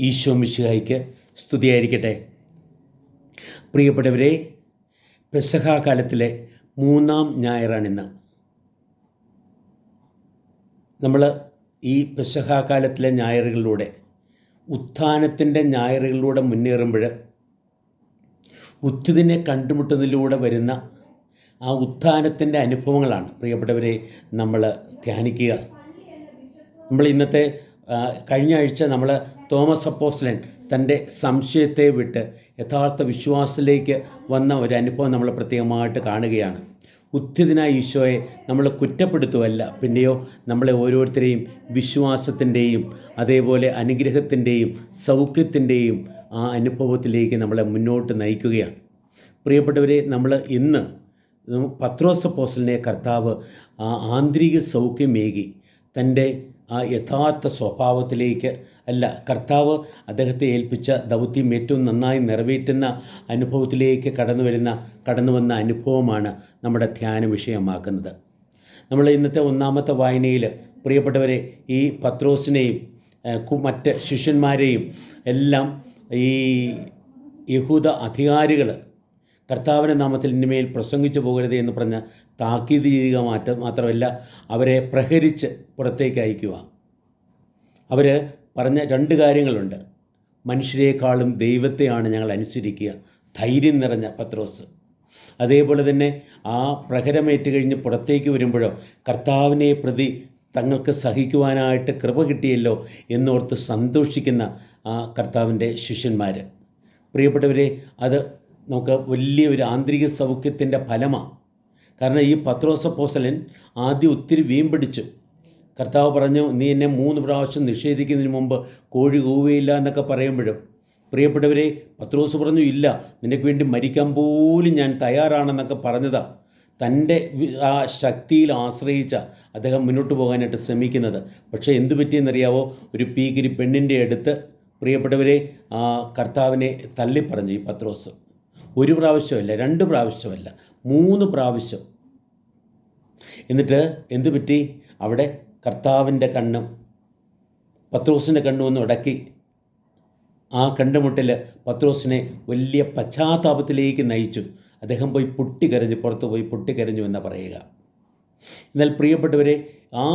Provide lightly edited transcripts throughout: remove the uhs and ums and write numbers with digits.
ഈശോ മിശിഹായ്ക്ക് സ്തുതിയായിരിക്കട്ടെ. പ്രിയപ്പെട്ടവരെ, പെസഹ കാലത്തിലെ 3-ാം ഞായറാണിന്ന്. നമ്മൾ ഈ പെസഹ കാലത്തിലെ ഞായറുകളിലൂടെ, ഉത്ഥാനത്തിൻ്റെ ഞായറുകളിലൂടെ മുന്നേറുമ്പോൾ ഉത്തിതിനെ കണ്ടുമുട്ടുന്നതിലൂടെ വരുന്ന ആ ഉത്ഥാനത്തിൻ്റെ അനുഭവങ്ങളാണ് പ്രിയപ്പെട്ടവരെ നമ്മൾ ധ്യാനിക്കുക. നമ്മൾ ഇന്നത്തെ കഴിഞ്ഞ ആഴ്ച നമ്മൾ തോമസ് അപ്പോസ്തലൻ തൻ്റെ സംശയത്തെ വിട്ട് യഥാർത്ഥ വിശ്വാസത്തിലേക്ക് വന്ന ഒരു അനുഭവം നമ്മൾ പ്രത്യേകമായിട്ട് കാണുകയാണ്. ഉത്ഥിതനായ ഈശോയെ നമ്മൾ കുറ്റപ്പെടുത്തുകയല്ല, പിന്നെയോ നമ്മളെ ഓരോരുത്തരെയും വിശ്വാസത്തിൻ്റെയും അതേപോലെ അനുഗ്രഹത്തിൻ്റെയും സൗഖ്യത്തിൻ്റെയും ആ അനുഭവത്തിലേക്ക് നമ്മളെ മുന്നോട്ട് നയിക്കുകയാണ്. പ്രിയപ്പെട്ടവരെ, നമ്മൾ ഇന്ന് പത്രോസ് അപ്പോസ്തലനെ കർത്താവ് ആന്തരിക സൗഖ്യമേകി തൻ്റെ ആ യഥാർത്ഥ സ്വഭാവത്തിലേക്ക് കർത്താവ് അദ്ദേഹത്തെ ഏൽപ്പിച്ച ദൗത്യം ഏറ്റവും നന്നായി നിറവേറ്റുന്ന അനുഭവത്തിലേക്ക് കടന്നു വന്ന അനുഭവമാണ് നമ്മുടെ ധ്യാന വിഷയമാക്കുന്നത്. നമ്മൾ ഇന്നത്തെ ഒന്നാമത്തെ വായനയിൽ പ്രിയപ്പെട്ടവരെ, ഈ പത്രോസിനെയും മറ്റ് ശിഷ്യന്മാരെയും എല്ലാം ഈ യഹൂദ അധികാരികൾ കർത്താവിൻ്റെ നാമത്തിൽ ഇനിമേൽ പ്രസംഗിച്ചു പോകരുത് എന്ന് പറഞ്ഞ താക്കീത് ചെയ്യുക മാത്രമല്ല, അവരെ പ്രഹരിച്ച് പുറത്തേക്ക് അയക്കുക. അവർ പറഞ്ഞ 2 കാര്യങ്ങളുണ്ട്. മനുഷ്യരെക്കാളും ദൈവത്തെയാണ് ഞങ്ങൾ അനുസരിക്കുക, ധൈര്യം നിറഞ്ഞ പത്രോസ്. അതേപോലെ തന്നെ ആ പ്രഹരമേറ്റ് കഴിഞ്ഞ് പുറത്തേക്ക് വരുമ്പോഴോ കർത്താവിനെ പ്രതി തങ്ങൾക്ക് സഹിക്കുവാനായിട്ട് കൃപ കിട്ടിയല്ലോ എന്നോർത്ത് സന്തോഷിക്കുന്ന ആ കർത്താവിൻ്റെ ശിഷ്യന്മാർ. പ്രിയപ്പെട്ടവരെ, അത് നമുക്ക് വലിയൊരു ആന്തരിക സൗഖ്യത്തിൻ്റെ ഫലമാണ്. കാരണം ഈ പത്രോസ് അപ്പോസ്തലൻ ആദ്യം ഒത്തിരി വീമ്പിടിച്ചു. കർത്താവ് പറഞ്ഞു, നീ എന്നെ 3 പ്രാവശ്യം നിഷേധിക്കുന്നതിന് മുമ്പ് കോഴി കൂവുകയില്ല എന്നൊക്കെ പറയുമ്പോഴും പ്രിയപ്പെട്ടവരെ, പത്രോസ് പറഞ്ഞു, ഇല്ല, നിനക്ക് വേണ്ടി മരിക്കാൻ പോലും ഞാൻ തയ്യാറാണെന്നൊക്കെ പറഞ്ഞതാ. തൻ്റെ ആ ശക്തിയിൽ ആശ്രയിച്ച അദ്ദേഹം മുന്നോട്ട് പോകാനായിട്ട് ശ്രമിക്കുന്നത്. പക്ഷേ എന്തു പറ്റിയെന്നറിയാവോ? ഒരു പീക്കിരി പെണ്ണിൻ്റെ അടുത്ത് പ്രിയപ്പെട്ടവരെ കർത്താവിനെ തള്ളിപ്പറഞ്ഞു ഈ പത്രോസ്. 1 പ്രാവശ്യമല്ല, 2 പ്രാവശ്യമല്ല, 3 പ്രാവശ്യം. എന്നിട്ട് എന്തു പറ്റി? അവിടെ കർത്താവിൻ്റെ കണ്ണും പത്രോസിൻ്റെ കണ്ണും ഒന്ന് ഉടക്കി. ആ കണ്ടുമുട്ടൽ പത്രോസിനെ വലിയ പശ്ചാത്താപത്തിലേക്ക് നയിച്ചു. അദ്ദേഹം പോയി പൊട്ടിക്കരഞ്ഞു, പുറത്തു പോയി പൊട്ടിക്കരഞ്ഞു എന്ന് പറയുക. എന്നാൽ പ്രിയപ്പെട്ടവരെ, ആ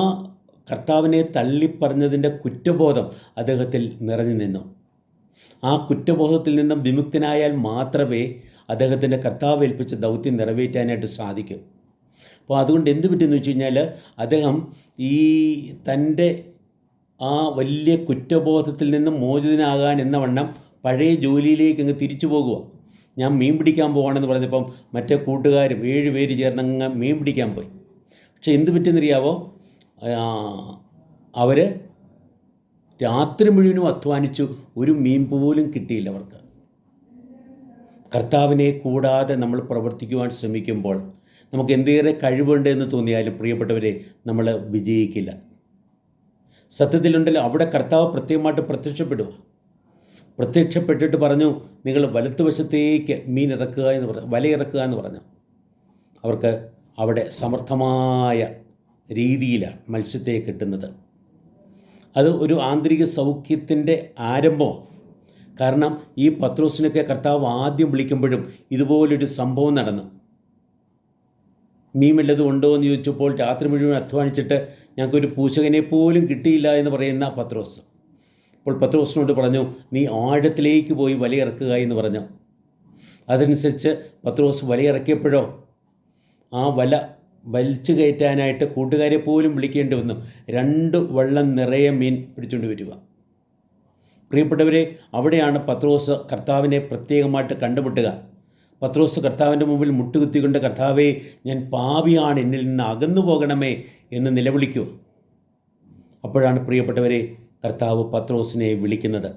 കർത്താവിനെ തള്ളിപ്പറഞ്ഞതിൻ്റെ കുറ്റബോധം അദ്ദേഹത്തിൽ നിറഞ്ഞു നിന്നു. ആ കുറ്റബോധത്തിൽ നിന്നും വിമുക്തനായാൽ മാത്രമേ അദ്ദേഹത്തിൻ്റെ കർത്താവ് ഏൽപ്പിച്ച ദൗത്യം നിറവേറ്റാനായിട്ട് സാധിക്കും. അപ്പോൾ അതുകൊണ്ട് എന്ത് പറ്റുമെന്ന് വെച്ച് കഴിഞ്ഞാൽ, അദ്ദേഹം ഈ തൻ്റെ ആ വലിയ കുറ്റബോധത്തിൽ നിന്നും മോചിതനാകാൻ എന്ന വണ്ണം പഴയ ജോലിയിലേക്ക് അങ്ങ് തിരിച്ചു പോകുക. ഞാൻ മീൻ പിടിക്കാൻ പോകണമെന്ന് പറഞ്ഞപ്പം മറ്റേ കൂട്ടുകാരും 7 പേര് ചേർന്ന് അങ്ങ് മീൻ പിടിക്കാൻ പോയി. പക്ഷെ എന്ത് പറ്റുമെന്നറിയാവോ? അവർ രാത്രി മുഴുവനും അധ്വാനിച്ചു, ഒരു മീൻ പോലും കിട്ടിയില്ല അവർക്ക്. കർത്താവിനെ കൂടാതെ നമ്മൾ പ്രവർത്തിക്കുവാൻ ശ്രമിക്കുമ്പോൾ നമുക്ക് എന്തേറെ കഴിവുണ്ട് എന്ന് തോന്നിയാലും പ്രിയപ്പെട്ടവരെ, നമ്മൾ വിജയിക്കില്ല. സത്യത്തിലുണ്ടല്ലോ, അവിടെ കർത്താവ് പ്രത്യേകമായിട്ട് പ്രത്യക്ഷപ്പെട്ടിട്ട് പറഞ്ഞു, നിങ്ങൾ വലത്തുവശത്തേക്ക് മീൻ ഇറക്കുക എന്ന് പറഞ്ഞു, വലയിറക്കുക എന്ന് പറഞ്ഞു. അവർക്ക് അവിടെ സമർത്ഥമായ രീതിയിലാണ് മത്സ്യത്തെ കിട്ടുന്നത്. അത് ഒരു ആന്തരിക സൗഖ്യത്തിൻ്റെ ആരംഭമാണ്. കാരണം ഈ പത്രോസിനൊക്കെ കർത്താവ് ആദ്യം വിളിക്കുമ്പോഴും ഇതുപോലൊരു സംഭവം നടന്നു. മീൻ വല്ലതും ഉണ്ടോ എന്ന് ചോദിച്ചപ്പോൾ രാത്രി മുഴുവൻ അധ്വാനിച്ചിട്ട് ഞങ്ങൾക്കൊരു പൂശകനെ പോലും കിട്ടിയില്ല എന്ന് പറയുന്ന പത്രോസ്. അപ്പോൾ പത്രോസിനോട് പറഞ്ഞു, നീ ആഴത്തിലേക്ക് പോയി വലയിറക്കുക എന്ന് പറഞ്ഞു. അതനുസരിച്ച് പത്രോസ് വലയിറക്കിയപ്പോഴോ ആ വല വലിച്ചു കയറ്റാനായിട്ട് കൂട്ടുകാരെ പോലും വിളിക്കേണ്ടി വന്നു. 2 വള്ളം നിറയെ മീൻ പിടിച്ചുകൊണ്ട് വരിക. പ്രിയപ്പെട്ടവരെ, അവിടെയാണ് പത്രോസ് കർത്താവിനെ പ്രത്യേകമായിട്ട് കണ്ടുമുട്ടുക. പത്രോസ് കർത്താവിൻ്റെ മുമ്പിൽ മുട്ടുകുത്തിക്കൊണ്ട്, കർത്താവേ, ഞാൻ പാപിയാണ്, എന്നിൽ നിന്ന് അകന്നു പോകണമേ എന്ന് നിലവിളിക്കുക. അപ്പോഴാണ് പ്രിയപ്പെട്ടവരെ കർത്താവ് പത്രോസിനെ വിളിക്കുന്നത്.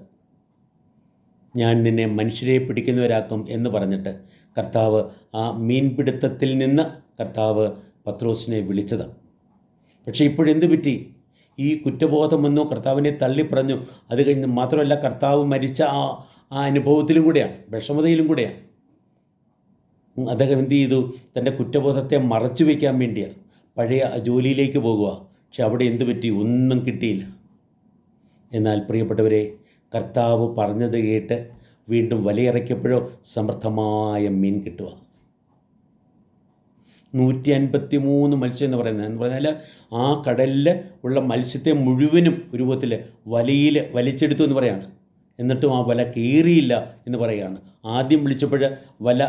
ഞാൻ നിന്നെ മനുഷ്യരെ പിടിക്കുന്നവരാക്കും എന്ന് പറഞ്ഞിട്ട് കർത്താവ് ആ മീൻപിടുത്തത്തിൽ നിന്ന് കർത്താവ് പത്രോസിനെ വിളിച്ചത്. പക്ഷേ ഇപ്പോഴെന്ത് പറ്റി? ഈ കുറ്റബോധം വന്നു, കർത്താവിനെ തള്ളിപ്പറഞ്ഞു. അത് കഴിഞ്ഞ് മാത്രമല്ല, കർത്താവ് മരിച്ച ആ അനുഭവത്തിലും കൂടെയാണ്, വിഷമതയിലും കൂടെയാണ്. അദ്ദേഹം എന്ത് ചെയ്തു? തൻ്റെ കുറ്റബോധത്തെ മറച്ചു വയ്ക്കാൻ വേണ്ടിയാണ് പഴയ ജോലിയിലേക്ക് പോകുക. പക്ഷെ അവിടെ എന്തു പറ്റി? ഒന്നും കിട്ടിയില്ല. എന്നാൽ പ്രിയപ്പെട്ടവരെ, കർത്താവ് പറഞ്ഞത് കേട്ട് വീണ്ടും വലയിറക്കിയപ്പോഴോ സമൃദ്ധമായ മീൻ കിട്ടുക. 153 മത്സ്യം എന്ന് പറഞ്ഞാൽ ആ കടലിൽ ഉള്ള മത്സ്യത്തെ മുഴുവനും ഒരു രൂപത്തിൽ വലയിൽ വലിച്ചെടുത്തു എന്ന് പറയാണ്. എന്നിട്ടും ആ വല കീറിയില്ല എന്ന് പറയുകയാണ്. ആദ്യം വിളിച്ചപ്പോൾ വല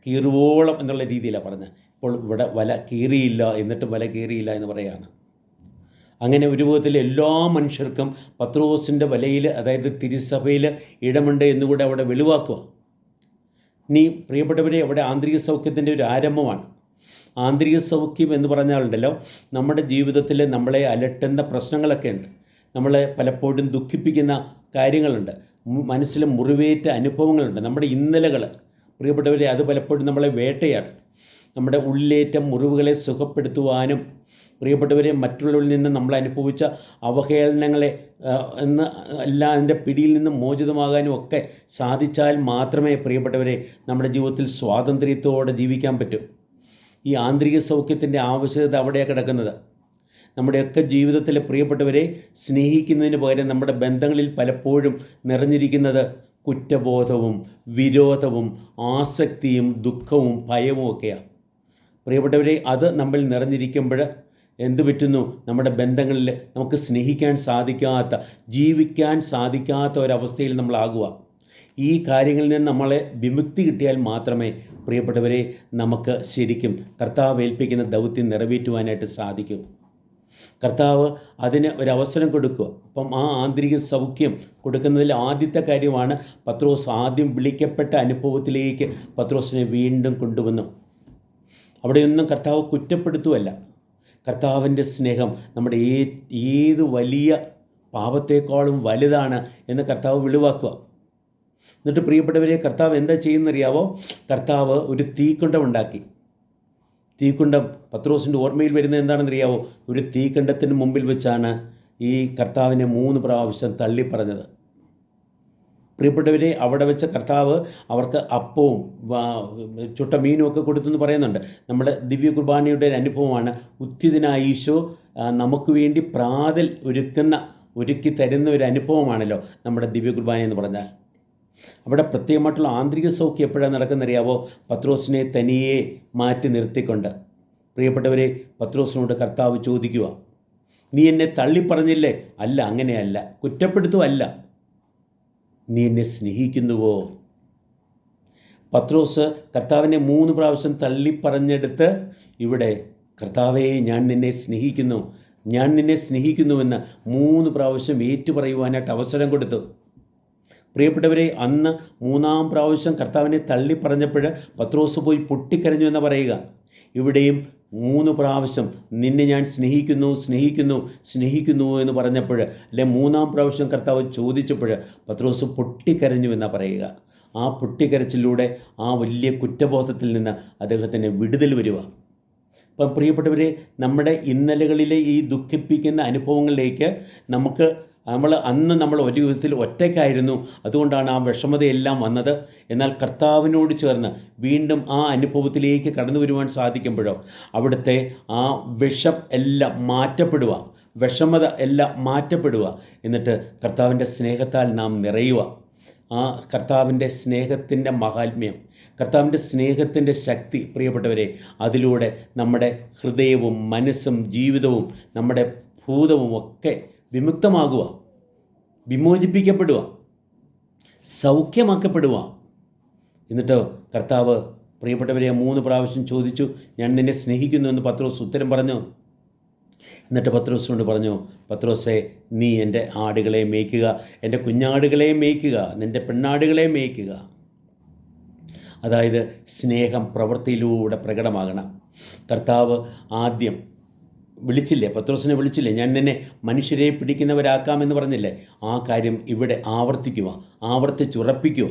കീറുവോളം എന്നുള്ള രീതിയിലാണ് പറഞ്ഞത്. ഇപ്പോൾ ഇവിടെ വല കീറിയില്ല, എന്നിട്ടും വല കീറിയില്ല എന്ന് പറയുകയാണ്. അങ്ങനെ ഒരു രൂപത്തിൽ എല്ലാ മനുഷ്യർക്കും പത്രോസിൻ്റെ വലയിൽ, അതായത് തിരുസഭയിൽ ഇടമുണ്ട് എന്നുകൂടെ അവിടെ വെളിവാക്കുക. ഇനി പ്രിയപ്പെട്ടവരെ, അവിടെ ആന്തരിക സൗഖ്യത്തിൻ്റെ ഒരു ആരംഭമാണ്. ആന്തരിക സൗഖ്യം എന്ന് പറഞ്ഞാലുണ്ടല്ലോ, നമ്മുടെ ജീവിതത്തിൽ നമ്മളെ അലട്ടുന്ന പ്രശ്നങ്ങളൊക്കെ ഉണ്ട്, നമ്മളെ പലപ്പോഴും ദുഃഖിപ്പിക്കുന്ന കാര്യങ്ങളുണ്ട്, മനസ്സിൽ മുറിവേറ്റ അനുഭവങ്ങളുണ്ട്, നമ്മുടെ ഇന്നലകൾ. പ്രിയപ്പെട്ടവരെ, അത് പലപ്പോഴും നമ്മളെ വേട്ടയാണ്. നമ്മുടെ ഉള്ളിലേറ്റ മുറിവുകളെ സുഖപ്പെടുത്തുവാനും, പ്രിയപ്പെട്ടവരെ, മറ്റുള്ളവരിൽ നിന്ന് നമ്മൾ അനുഭവിച്ച അവഹേളനങ്ങളെ എന്ന് എല്ലാം അതിൻ്റെ പിടിയിൽ നിന്ന് മോചിതമാകാനും ഒക്കെ സാധിച്ചാൽ മാത്രമേ പ്രിയപ്പെട്ടവരെ നമ്മുടെ ജീവിതത്തിൽ സ്വാതന്ത്ര്യത്തോടെ ജീവിക്കാൻ പറ്റൂ. ഈ ആന്തരിക സൗഖ്യത്തിൻ്റെ ആവശ്യകത അവിടെയാണ് കിടക്കുന്നത്. നമ്മുടെയൊക്കെ ജീവിതത്തിൽ പ്രിയപ്പെട്ടവരെ, സ്നേഹിക്കുന്നതിന് പകരം നമ്മുടെ ബന്ധങ്ങളിൽ പലപ്പോഴും നിറഞ്ഞിരിക്കുന്നത് കുറ്റബോധവും വിരോധവും ആസക്തിയും ദുഃഖവും ഭയവും ഒക്കെയാണ്. പ്രിയപ്പെട്ടവരെ, അത് നമ്മൾ നിറഞ്ഞിരിക്കുമ്പോൾ എന്ത് പറ്റുന്നു? നമ്മുടെ ബന്ധങ്ങളിൽ നമുക്ക് സ്നേഹിക്കാൻ സാധിക്കാത്ത, ജീവിക്കാൻ സാധിക്കാത്ത ഒരവസ്ഥയിൽ നമ്മളാകുക. ഈ കാര്യങ്ങളിൽ നിന്ന് നമ്മളെ വിമുക്തി കിട്ടിയാൽ മാത്രമേ പ്രിയപ്പെട്ടവരെ നമുക്ക് ശരിക്കും കർത്താവ് ഏൽപ്പിക്കുന്ന ദൗത്യം നിറവേറ്റുവാനായിട്ട് സാധിക്കൂ. കർത്താവ് അതിന് ഒരവസരം കൊടുക്കുക. അപ്പം ആ ആന്തരിക സൗഖ്യം കൊടുക്കുന്നതിൽ ആദ്യത്തെ കാര്യമാണ് പത്രോസ് ആദ്യം വിളിക്കപ്പെട്ട അനുഭവത്തിലേക്ക് പത്രോസിനെ വീണ്ടും കൊണ്ടുവന്നു. അവിടെയൊന്നും കർത്താവ് കുറ്റപ്പെടുത്തുമല്ല. കർത്താവിൻ്റെ സ്നേഹം നമ്മുടെ ഏത് വലിയ പാപത്തേക്കാളും വലുതാണ് എന്ന് കർത്താവ് വെളിവാക്കുക. എന്നിട്ട് പ്രിയപ്പെട്ടവരെ, കർത്താവ് എന്താ ചെയ്യുന്നറിയാവോ? കർത്താവ് ഒരു തീക്കുണ്ടം ഉണ്ടാക്കി. തീക്കുണ്ടം പത്രോസിൻ്റെ ഓർമ്മയിൽ വരുന്നത് എന്താണെന്നറിയാവോ? ഒരു തീക്കുണ്ടത്തിന് മുമ്പിൽ വെച്ചാണ് ഈ കർത്താവിനെ 3 പ്രാവശ്യം തള്ളിപ്പറഞ്ഞത്. പ്രിയപ്പെട്ടവരെ, അവിടെ വെച്ച കർത്താവ് അവർക്ക് അപ്പവും ചുട്ട മീനും ഒക്കെ കൊടുത്തെന്ന് പറയുന്നുണ്ട്. നമ്മുടെ ദിവ്യ കുർബാനയുടെ ഒരു അനുഭവമാണ്. ഉത്തിതനായ ഈശോ നമുക്ക് വേണ്ടി പ്രാതൽ ഒരുക്കി തരുന്ന ഒരു അനുഭവമാണല്ലോ നമ്മുടെ ദിവ്യ കുർബാന എന്ന് പറഞ്ഞാൽ. അവിടെ പ്രത്യേകമായിട്ടുള്ള ആന്തരിക സൗഖ്യം എപ്പോഴാണ് നടക്കുന്നറിയാവോ? പത്രോസിനെ തനിയെ മാറ്റി നിർത്തിക്കൊണ്ട്. പ്രിയപ്പെട്ടവരെ, പത്രോസിനോട് കർത്താവ് ചോദിക്കുക, നീ എന്നെ തള്ളിപ്പറഞ്ഞില്ലേ? അല്ല, അങ്ങനെയല്ല. കുറ്റപ്പെടുത്തുമല്ല. നീ എന്നെ സ്നേഹിക്കുന്നുവോ? പത്രോസ് കർത്താവിനെ 3 പ്രാവശ്യം തള്ളിപ്പറഞ്ഞെടുത്ത് ഇവിടെ കർത്താവേ, ഞാൻ നിന്നെ സ്നേഹിക്കുന്നുവെന്ന് 3 പ്രാവശ്യം ഏറ്റുപറയുവാനായിട്ട് അവസരം കൊടുത്തു. പ്രിയപ്പെട്ടവരെ, അന്ന് 3-ാം പ്രാവശ്യം കർത്താവിനെ തള്ളിപ്പറഞ്ഞപ്പോൾ പത്രോസ് പോയി പൊട്ടിക്കരഞ്ഞു എന്ന് പറയുക. ഇവിടെയും 3 പ്രാവശ്യം നിന്നെ ഞാൻ സ്നേഹിക്കുന്നു എന്ന് പറഞ്ഞപ്പോൾ, അല്ലെ 3-ാം പ്രാവശ്യം കർത്താവ് ചോദിച്ചപ്പോൾ പത്രോസ് പൊട്ടിക്കരഞ്ഞു എന്നാണ് പറയുക. ആ പൊട്ടിക്കരച്ചിലൂടെ ആ വലിയ കുറ്റബോധത്തിൽ നിന്ന് അദ്ദേഹത്തിന് വിടുതൽ വരിക. അപ്പം പ്രിയപ്പെട്ടവരെ, നമ്മുടെ ഇന്നലകളിലെ ഈ ദുഃഖിപ്പിക്കുന്ന അനുഭവങ്ങളിലേക്ക് നമ്മൾ ഒരു വിധത്തിൽ ഒറ്റയ്ക്കായിരുന്നു. അതുകൊണ്ടാണ് ആ വിഷമതയെല്ലാം വന്നത്. എന്നാൽ കർത്താവിനോട് ചേർന്ന് വീണ്ടും ആ അനുഭവത്തിലേക്ക് കടന്നു വരുവാൻ സാധിക്കുമ്പോഴോ അവിടുത്തെ ആ വിഷം എല്ലാം മാറ്റപ്പെടുക, വിഷമത എല്ലാം മാറ്റപ്പെടുക. എന്നിട്ട് കർത്താവിൻ്റെ സ്നേഹത്താൽ നാം നിറയുക. ആ കർത്താവിൻ്റെ സ്നേഹത്തിൻ്റെ മഹാത്മ്യം, കർത്താവിൻ്റെ സ്നേഹത്തിൻ്റെ ശക്തി, പ്രിയപ്പെട്ടവരെ, അതിലൂടെ നമ്മുടെ ഹൃദയവും മനസ്സും ജീവിതവും നമ്മുടെ ഭൂതവും ഒക്കെ വിമുക്തമാകുക, വിമോചിപ്പിക്കപ്പെടുക, സൗഖ്യമാക്കപ്പെടുക. എന്നിട്ട് കർത്താവ് പ്രിയപ്പെട്ടവരെ 3 പ്രാവശ്യം ചോദിച്ചു, ഞാൻ നിന്നെ സ്നേഹിക്കുന്നു എന്ന് പത്രോസ് ഉത്തരം പറഞ്ഞു. എന്നിട്ട് പത്രോസിനോട് പറഞ്ഞു, പത്രോസേ, നീ എൻ്റെ ആടുകളെ മേയ്ക്കുക, എൻ്റെ കുഞ്ഞാടുകളെ മേയ്ക്കുക, നിൻ്റെ പെണ്ണാടുകളെ മേയ്ക്കുക. അതായത് സ്നേഹം പ്രവൃത്തിയിലൂടെ പ്രകടമാകണം. കർത്താവ് ആദ്യം വിളിച്ചില്ലേ, പത്രോസിനെ വിളിച്ചില്ലേ, ഞാൻ നിന്നെ മനുഷ്യരെ പിടിക്കുന്നവരാക്കാമെന്ന് പറഞ്ഞില്ലേ? ആ കാര്യം ഇവിടെ ആവർത്തിച്ചുറപ്പിക്കുക.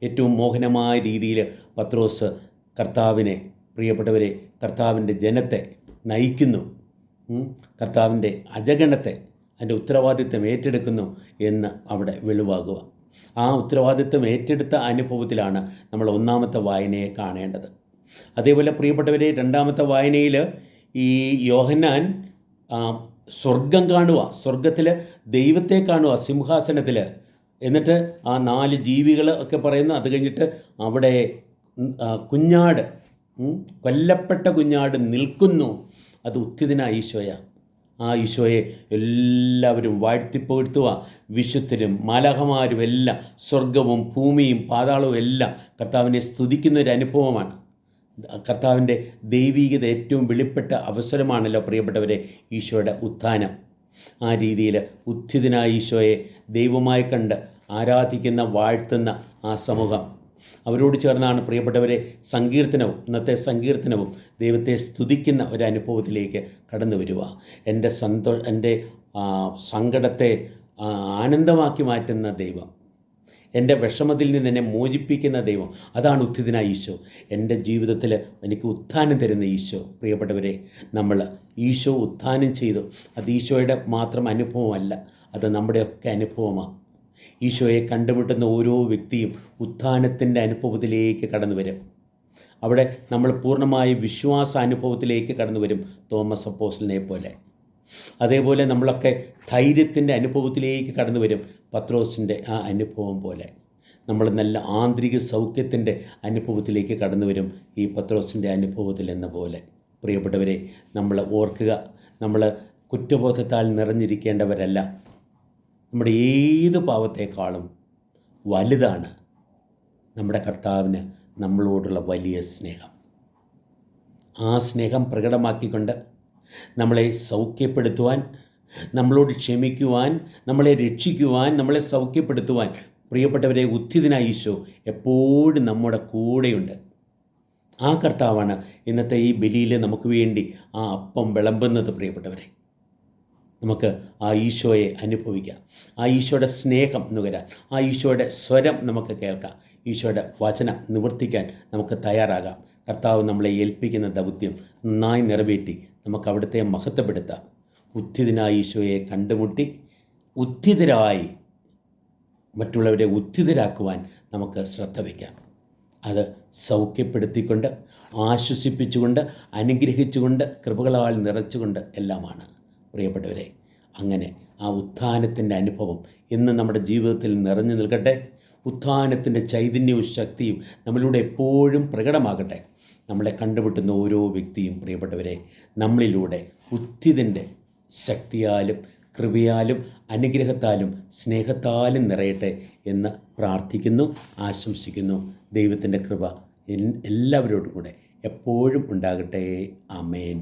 ഏറ്റവും മോഹനമായ രീതിയിൽ പത്രോസ് കർത്താവിനെ, പ്രിയപ്പെട്ടവരെ, കർത്താവിൻ്റെ ജനത്തെ നയിക്കുന്നു. കർത്താവിൻ്റെ അജഗണത്തെ, അതിൻ്റെ ഉത്തരവാദിത്വം ഏറ്റെടുക്കുന്നു എന്ന് അവിടെ വെളിവാകുക. ആ ഉത്തരവാദിത്വം ഏറ്റെടുത്ത അനുഭവത്തിലാണ് നമ്മൾ 1-ാമത്തെ വായനയെ കാണേണ്ടത്. അതേപോലെ പ്രിയപ്പെട്ടവരെ, 2-ാമത്തെ വായനയിൽ ഈ യോഹന്നാൻ സ്വർഗം കാണുക, സ്വർഗത്തിൽ ദൈവത്തെ കാണുക സിംഹാസനത്തിൽ എന്നിട്ട് ആ 4 ജീവികൾ ഒക്കെ പറയുന്നു. അത് കഴിഞ്ഞിട്ട് അവിടെ കുഞ്ഞാട്, കൊല്ലപ്പെട്ട കുഞ്ഞാട് നിൽക്കുന്നു. അത് ഉത്ഥിതനായ ഈശോയാണ്. ആ ഈശോയെ എല്ലാവരും വാഴ്ത്തിപ്പുകഴ്ത്തുക. വിശുദ്ധരും മാലാഖമാരും എല്ലാം, സ്വർഗവും ഭൂമിയും പാതാളവും എല്ലാം കർത്താവിനെ സ്തുതിക്കുന്ന ഒരു അനുഭവമാണ്. കർത്താവിൻ്റെ ദൈവീകത ഏറ്റവും വെളിപ്പെട്ട അവസരമാണല്ലോ പ്രിയപ്പെട്ടവരെ ഈശോയുടെ ഉത്ഥാനം. ആ രീതിയിൽ ഉത്ഥിതനായ ഈശോയെ ദൈവമായി കണ്ട് ആരാധിക്കുന്ന, വാഴ്ത്തുന്ന ആ സമൂഹം, അവരോട് ചേർന്നാണ് പ്രിയപ്പെട്ടവരെ സങ്കീർത്തനവും, ഇന്നത്തെ സങ്കീർത്തനവും ദൈവത്തെ സ്തുതിക്കുന്ന ഒരു അനുഭവത്തിലേക്ക് കടന്നു വരിക. എൻ്റെ സങ്കടത്തെ ആനന്ദമാക്കി മാറ്റുന്ന ദൈവം, എൻ്റെ വിഷമത്തിൽ നിന്ന് എന്നെ മോചിപ്പിക്കുന്ന ദൈവം, അതാണ് ഉത്ഥിതനായ ഈശോ. എൻ്റെ ജീവിതത്തിൽ എനിക്ക് ഉത്ഥാനം തരുന്ന ഈശോ. പ്രിയപ്പെട്ടവരെ, നമ്മൾ ഈശോ ഉത്ഥാനം ചെയ്തു. അത് ഈശോയുടെ മാത്രം അനുഭവമല്ല, അത് നമ്മുടെയൊക്കെ അനുഭവമാണ്. ഈശോയെ കണ്ടുമുട്ടുന്ന ഓരോ വ്യക്തിയും ഉത്ഥാനത്തിൻ്റെ അനുഭവത്തിലേക്ക് കടന്നു വരും. അവിടെ നമ്മൾ പൂർണ്ണമായ വിശ്വാസാനുഭവത്തിലേക്ക് കടന്നു വരും, തോമസ് അപ്പോസ്തലനെ പോലെ. അതേപോലെ നമ്മളൊക്കെ ധൈര്യത്തിൻ്റെ അനുഭവത്തിലേക്ക് കടന്നു വരും, പത്രോസിൻ്റെ ആ അനുഭവം പോലെ. നമ്മൾ നല്ല ആന്തരിക സൗഖ്യത്തിൻ്റെ അനുഭവത്തിലേക്ക് കടന്നു വരും, ഈ പത്രോസിൻ്റെ അനുഭവത്തിൽ എന്ന പോലെ. പ്രിയപ്പെട്ടവരെ, നമ്മൾ ഓർക്കുക, നമ്മൾ കുറ്റബോധത്താൽ നിറഞ്ഞിരിക്കേണ്ടവരല്ല. നമ്മുടെ ഏത് പാവത്തെക്കാളും വലുതാണ് നമ്മുടെ കർത്താവിന് നമ്മളോടുള്ള വലിയ സ്നേഹം. ആ സ്നേഹം പ്രകടമാക്കിക്കൊണ്ട് നമ്മളെ സൗഖ്യപ്പെടുത്തുവാൻ, നമ്മളോട് ക്ഷമിക്കുവാൻ, നമ്മളെ രക്ഷിക്കുവാൻ, നമ്മളെ സൗഖ്യപ്പെടുത്തുവാൻ പ്രിയപ്പെട്ടവരെ ഉത്ഥിതനായ ഈശോ എപ്പോഴും നമ്മുടെ കൂടെയുണ്ട്. ആ കർത്താവാണ് ഇന്നത്തെ ഈ ബലിയിൽ നമുക്ക് വേണ്ടി ആ അപ്പം വിളമ്പുന്നത്. പ്രിയപ്പെട്ടവരെ, നമുക്ക് ആ ഈശോയെ അനുഭവിക്കാം, ആ ഈശോയുടെ സ്നേഹം നുകരാൻ, ആ ഈശോയുടെ സ്വരം നമുക്ക് കേൾക്കാം, ഈശോയുടെ വചനം നിവർത്തിക്കാൻ നമുക്ക് തയ്യാറാകാം. കർത്താവ് നമ്മളെ ഏൽപ്പിക്കുന്ന ദൗത്യം നന്നായി നിറവേറ്റി നമുക്ക് അവിടുത്തെ മഹത്വപ്പെടുത്താം. ഉത്ഥിതനായ ഈശോയെ കണ്ടുമുട്ടി ഉത്ഥിതരായി മറ്റുള്ളവരെ ഉത്ഥിതരാക്കുവാൻ നമുക്ക് ശ്രദ്ധ വയ്ക്കാം. അത് സൗഖ്യപ്പെടുത്തിക്കൊണ്ട്, ആശ്വസിപ്പിച്ചുകൊണ്ട്, അനുഗ്രഹിച്ചുകൊണ്ട്, കൃപകളാൽ നിറച്ചുകൊണ്ട് എല്ലാമാണ്. പ്രിയപ്പെട്ടവരെ, അങ്ങനെ ആ ഉത്ഥാനത്തിൻ്റെ അനുഭവം ഇന്ന് നമ്മുടെ ജീവിതത്തിൽ നിറഞ്ഞു നിൽക്കട്ടെ. ഉത്ഥാനത്തിൻ്റെ ചൈതന്യവും ശക്തിയും നമ്മളിലൂടെ എപ്പോഴും പ്രകടമാകട്ടെ. നമ്മളെ കണ്ടുമുട്ടുന്ന ഓരോ വ്യക്തിയും പ്രിയപ്പെട്ടവരെ നമ്മളിലൂടെ ഉത്ഥിതൻ്റെ ശക്തിയാലും കൃപയാലും അനുഗ്രഹത്താലും സ്നേഹത്താലും നിറയട്ടെ എന്ന് പ്രാർത്ഥിക്കുന്നു, ആശംസിക്കുന്നു. ദൈവത്തിൻ്റെ കൃപ എല്ലാവരോടും കൂടെ എപ്പോഴും ഉണ്ടാകട്ടെ. ആമേൻ.